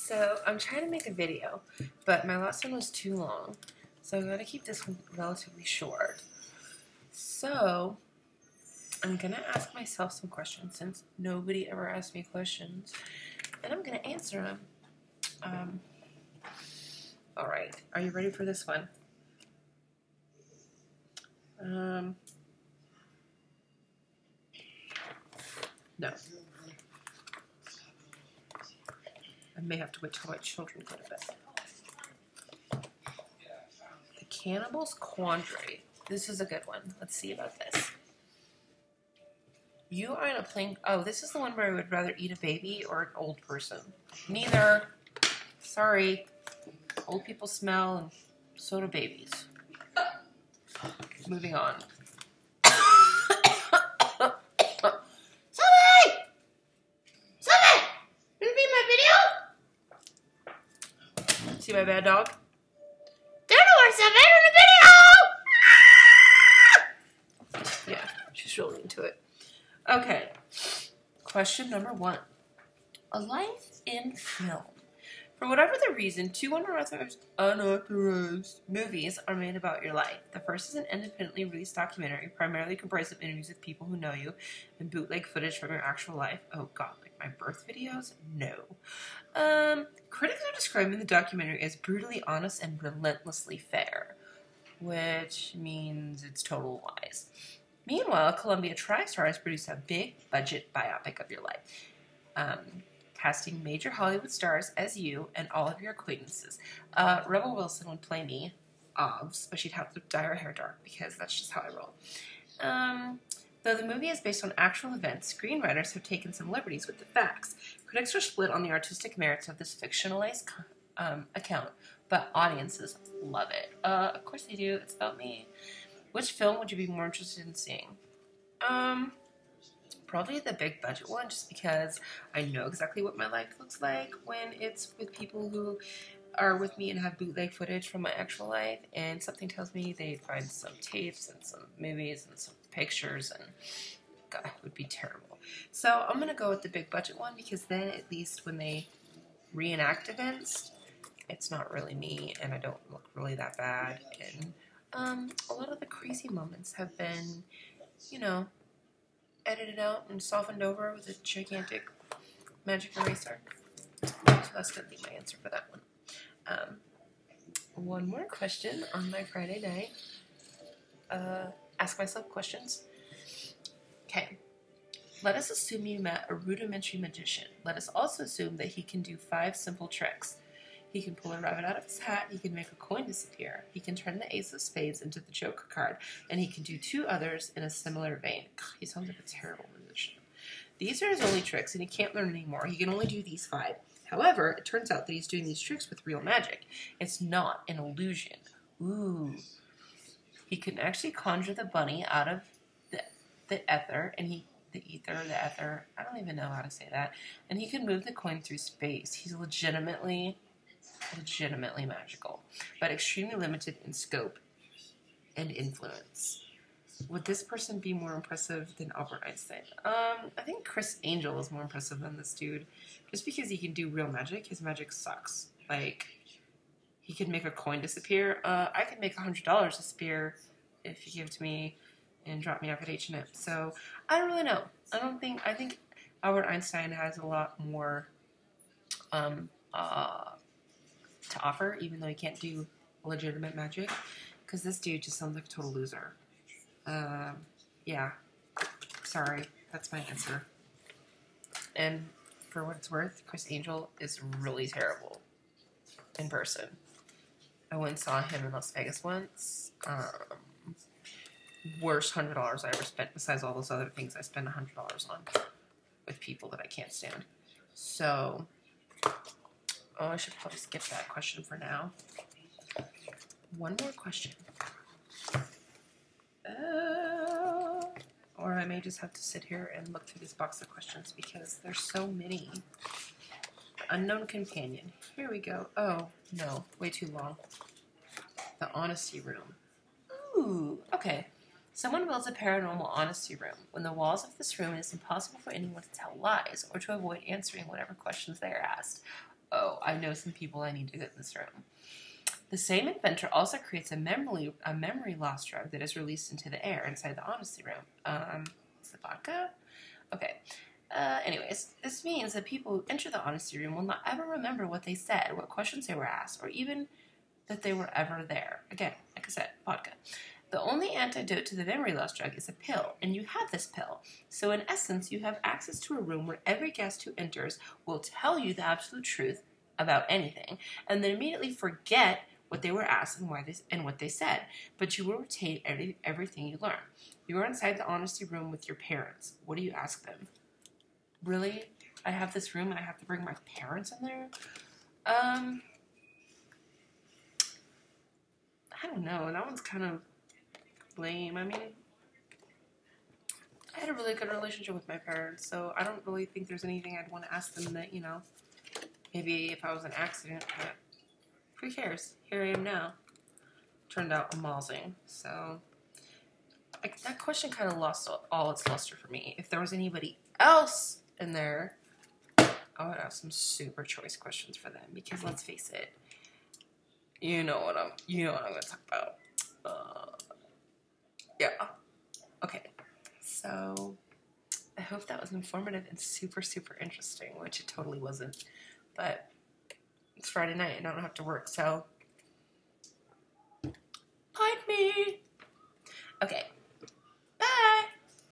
So I'm trying to make a video, but my last one was too long, so I'm going to keep this one relatively short. So I'm going to ask myself some questions since nobody ever asked me questions, and I'm going to answer them. Alright, are you ready for this one? No. I may have to wait till my children go to bed. The Cannibal's Quandary. This is a good one. Let's see about this. You are in a plane... Oh, this is the one where I would rather eat a baby or an old person. Neither. Sorry. Old people smell, and so do babies. Moving on. See my bad dog? There was something in the video! Yeah, she's really into it. Okay. Question number 1. A life in film. For whatever the reason, 2 unauthorized movies are made about your life. The first is an independently released documentary, primarily comprised of interviews with people who know you and bootleg footage from your actual life. Oh god, like my birth videos? No. Critics are describing the documentary as brutally honest and relentlessly fair, which means it's total lies. Meanwhile, Columbia TriStar has produced a big-budget biopic of your life, casting major Hollywood stars as you and all of your acquaintances. Rebel Wilson would play me, obvs, but she'd have to dye her hair dark because that's just how I roll. Though the movie is based on actual events, screenwriters have taken some liberties with the facts. Critics are split on the artistic merits of this fictionalized account, but audiences love it. Of course they do. It's about me. Which film would you be more interested in seeing? Probably the big budget one, just because I know exactly what my life looks like when it's with people who are with me and have bootleg footage from my actual life, and something tells me they'd find some tapes and some movies and some pictures, and God, it would be terrible. So I'm going to go with the big budget one, because then at least when they reenact events, it's not really me, and I don't look really that bad, and a lot of the crazy moments have been, you know, edited out and softened over with a gigantic magic eraser. So that's going to be my answer for that one. One more question on my Friday night. Ask myself questions. Okay. Let us assume you met a rudimentary magician. Let us also assume that he can do 5 simple tricks. He can pull a rabbit out of his hat, he can make a coin disappear, he can turn the ace of spades into the joker card, and he can do 2 others in a similar vein. God, he sounds like a terrible magician. These are his only tricks, and he can't learn any more. He can only do these 5. However, it turns out that he's doing these tricks with real magic. It's not an illusion. Ooh. He can actually conjure the bunny out of the ether, and the ether, I don't even know how to say that, and he can move the coin through space. He's legitimately magical, but extremely limited in scope and influence. Would this person be more impressive than Albert Einstein? I think Chris Angel is more impressive than this dude, just because he can do real magic. His magic sucks. Like, he can make a coin disappear. I can make $100 disappear if you give it to me and drop me off at H&M. So, I don't really know. I think Albert Einstein has a lot more, to offer, even though he can't do legitimate magic, because this dude just sounds like a total loser. Yeah, sorry, that's my answer. And for what it's worth, Chris Angel is really terrible in person. I went and saw him in Las Vegas once. Worst $100 I ever spent, besides all those other things I spend $100 on with people that I can't stand. So, oh, I should probably skip that question for now. One more question. Or I may just have to sit here and look through this box of questions because there's so many. Unknown companion. Here we go. Oh, no. Way too long. The honesty room. Ooh, okay. Someone builds a paranormal honesty room. When the walls of this room, it is impossible for anyone to tell lies or to avoid answering whatever questions they are asked. Oh, I know some people I need to get in this room. The same inventor also creates a memory loss drug that is released into the air inside the honesty room. Is it vodka? Okay. Anyways, this means that people who enter the honesty room will not ever remember what they said, what questions they were asked, or even that they were ever there. Again, like I said, vodka. The only antidote to the memory loss drug is a pill, and you have this pill. So in essence, you have access to a room where every guest who enters will tell you the absolute truth about anything, and then immediately forget what they were asked and what they said. But you will retain everything you learn. You are inside the honesty room with your parents. What do you ask them? Really? I have this room and I have to bring my parents in there? I don't know. That one's kind of lame. I mean, I had a really good relationship with my parents, so I don't really think there's anything I'd want to ask them that, maybe if I was an accident, but who cares? Here I am now. Turned out amazing. So, that question kind of lost all its luster for me. If there was anybody else in there, I would have some super choice questions for them, because let's face it, you know what I'm going to talk about. Yeah. Okay. So, I hope that was informative and super, super interesting, which it totally wasn't. But it's Friday night and I don't have to work, so like me. Okay.